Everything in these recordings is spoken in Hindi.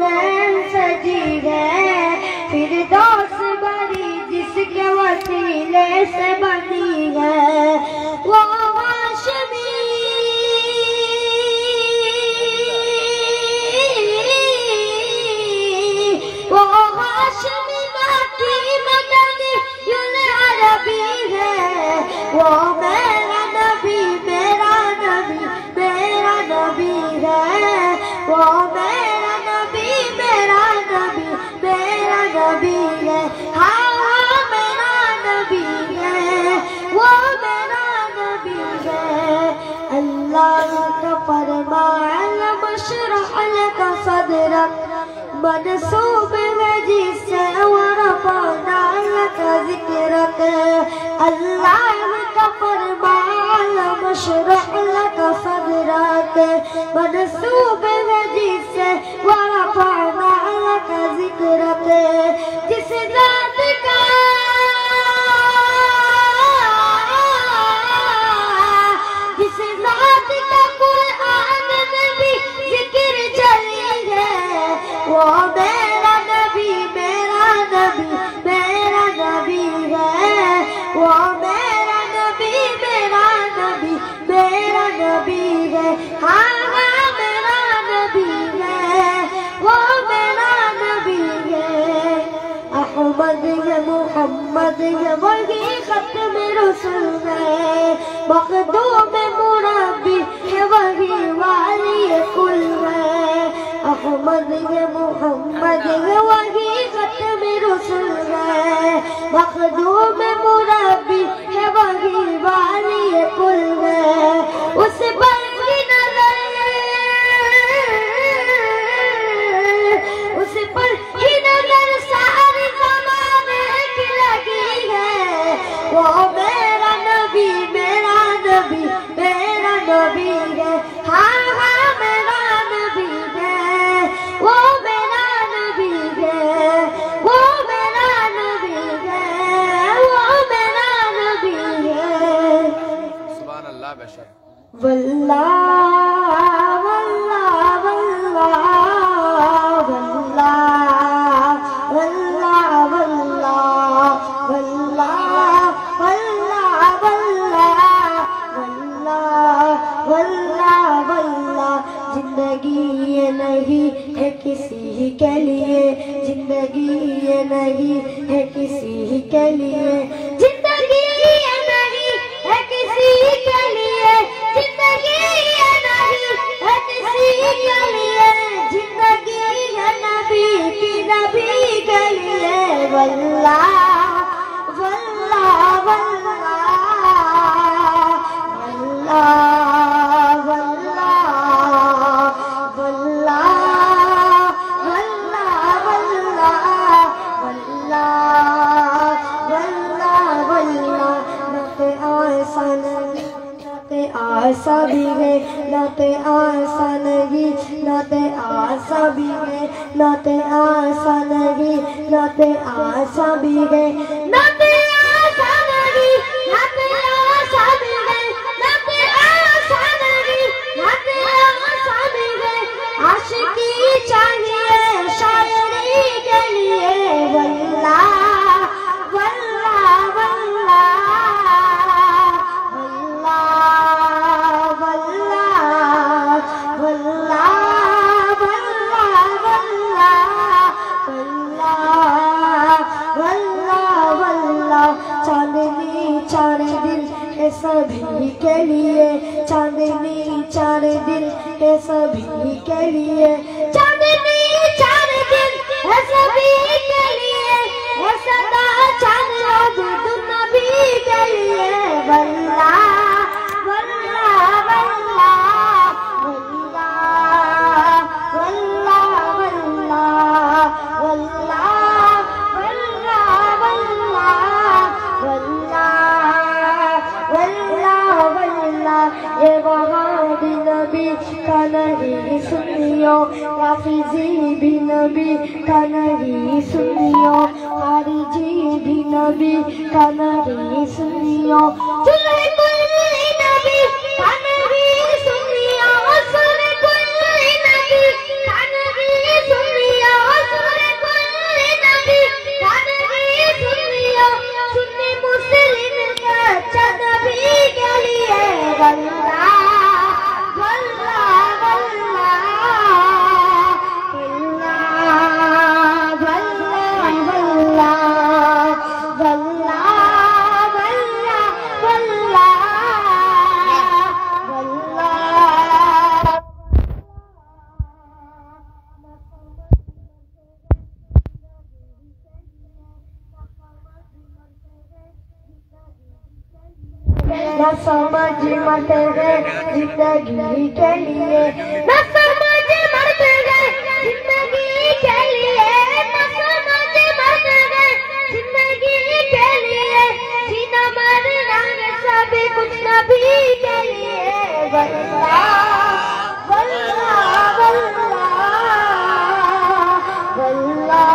नैन सजी है, फिरदौस बरी जिसके वसीले से बनी है। वो हाशमी की मदनी युल अरबी है। वो मेरा नबी मेरा नबी मेरा नबी है। वो मेरा नबी मेरा नबी मेरा नबी है। हाँ हाँ मेरा नबी है, वो मेरा नबी है। अल्लाह का फरमान मशरह लका सदरक मनसूब है जिससे वरफ़अना लका ज़िक्रक। अल्लाह का फरमान मशरह लका सदरक मनसूब है जिससे वरफ़अना लका ज़िक्रक। जिस ज़ात का कुरान में भी ज़िक्र चली है। वो मेरा नबी मेरा नबी मेरा नबी है। वो मेरा नबी मेरा नबी मेरा नबी है। हाँ हाँ मेरा नबी है, वो मेरा नबी है। अहमद है मोहम्मद है वही खत्म रसूल है। मखदूम मुरब्बी है वही वाली कुल है। अहमद है मोहम्मद है वही खत्म रसूल है। मखदूम मुरब्बी है वही वाली कुल है। उस पर की नजर उस पर की नजर सारी ज़माने की लगी है। वो मेरा नबी मेरा नबी मेरा नबी है। हाँ हाँ मेरा नबी है, वो मेरा नबी है। वो मेरा नबी है, वो मेरा नबी है। सुभान अल्लाह बेशक। वल्लाह वल्लाह वल्लाह वल्लाह वल्लाह वल्लाह वल्लाह वल्लाह वल्लाह वल्लाह वल्लाह। जिंदगी ये नहीं है किसी के लिए, जिंदगी ये नहीं है किसी के लिए, जिंदगी ये नहीं है किसी के लिए, जिंदगी ये नहीं है किसी के लिए, जिंदगी है नबी की नबी के लिए। वल्लाह वल्लाह वल्लाह वल्लाह वल्लाह वल्लाह वल्लाह वल्लाह वल्लाह। नाते आसान नाते आसा भी है, नाते आसा नहीं नाते आसा भी है, नाते आसा नहीं नाते आसा भी है, नाते आसा नहीं नाते आसा भी है, नाते आसा नहीं नाते आसा भी है। आशिकी चाहिए शायरी के लिए। वल्लाह वल्लाह वल्लाह वल्लाह वल्लाह वल्लाह वल्लाह वल्लाह। चांदनी चार दिन है सभी के लिए, चांदनी चार दिन है सभी के लिए, चांदनी चार दिन है सभी के लिए, है सदा चांद नबी के लिए। वल्लाह वल्लाह वल्लाह वल्लाह वल्लाह वल्लाह वल्लाह वल्लाह वल्लाह वल्लाह। ये वहाँ भी नबी का नहीं सुनियो, हाफिजी भी नबी का नहीं सुनियो, खारिजी भी नबी का नहीं सुनियो, सुने कोई नबी का नहीं सुनियो, सुने कोई नबी का नहीं सुनियो। न समझ मरते गए जिंदगी के लिए, न समझ मरते गए जिंदगी के लिए, न समझ मरते गए जिंदगी के लिए, जीना मरना सभी कुछ नबी के लिए। वल्लाह वल्लाह वल्लाह वल्लाह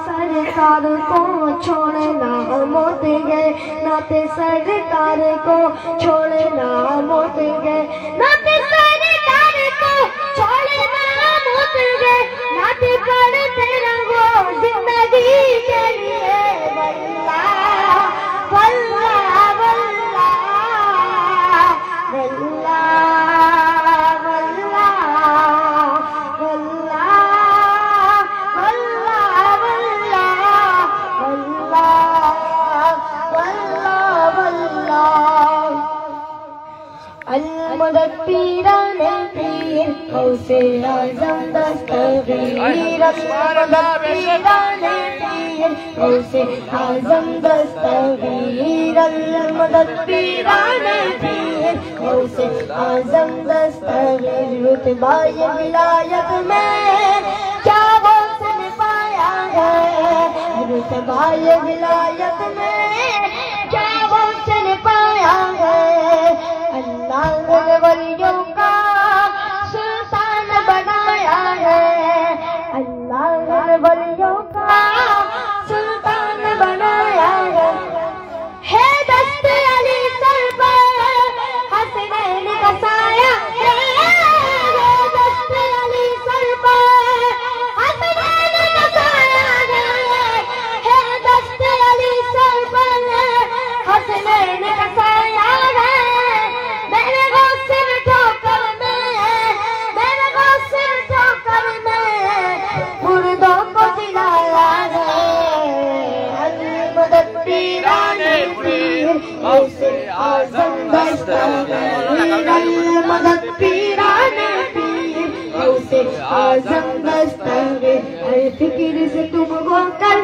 सरकार को छोड़ना मौत गए, नाते सरकार को छोड़ना मौत गए, नाते सरकार को छोड़ना मौत गए, नाते करते रहो जिंदगी के लिए। वल्लाह वल्लाह वल्लाह मदद पीराने पीर गौसे आज़म दस्तगीर, मदद पीराने पीर गौसे आज़म दस्तगीर, मदद पीराने पीर गौसे आज़म दस्तगीर। रुतबा ये विलायत में क्या गौसे ने पाया है, रुतबा ये विलायत में क्या गौसे ने पाया है। अल्लाह ने वलियों का सुल्तान बनाया है, अल्लाह ने वलियों का सुल्तान बनाया है। दस्त अली सर पर हसनैन का साया है, दस्त अली सर पर हसनैन का साया है, दस्त अली सर पर हसनैन का साया है। मेरे गौसे में ठोकर में मुर्दों को जिलाया है। मदद पीराने पीर गौसे आज़म दस्तगीर, मदद पीराने पीर गौसे आज़म दस्तगीर। हर फिक्र से तुम होकर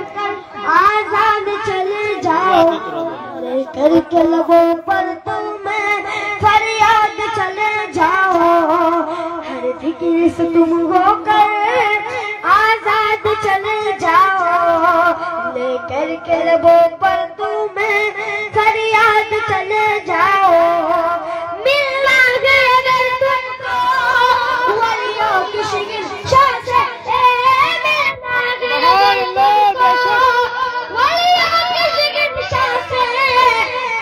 आजाद चले जाओ, करके लबों पर तुम्हें फरियाद चले जाओ। हर फिक्र से तुम होकर आजाद चले जाओ, लेकर के लबों पर तुम्हें फरियाद चले जाओ। मिलना है अगर तुमको वलियों की शिक्षा से, मिलना है अगर तुमको वलियों की शिक्षा से,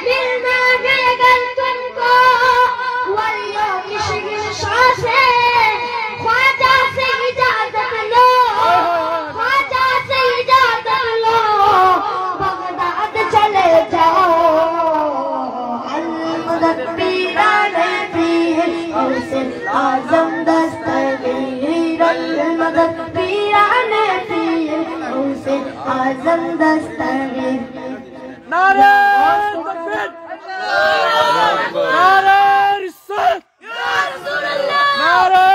मिलना है अगर तुमको वलियों की शिक्षा से। ख्वाजा से इजाजत लो, ख्वाजा से इजाजत लो, बगदाद चले जाओ। मदद पीराने पीर गौसे आज़म दस्तगीर, मदद पीराने पीर गौसे आज़म दस्तगीर। नारे तकबीर, नारे रिसालत, नारे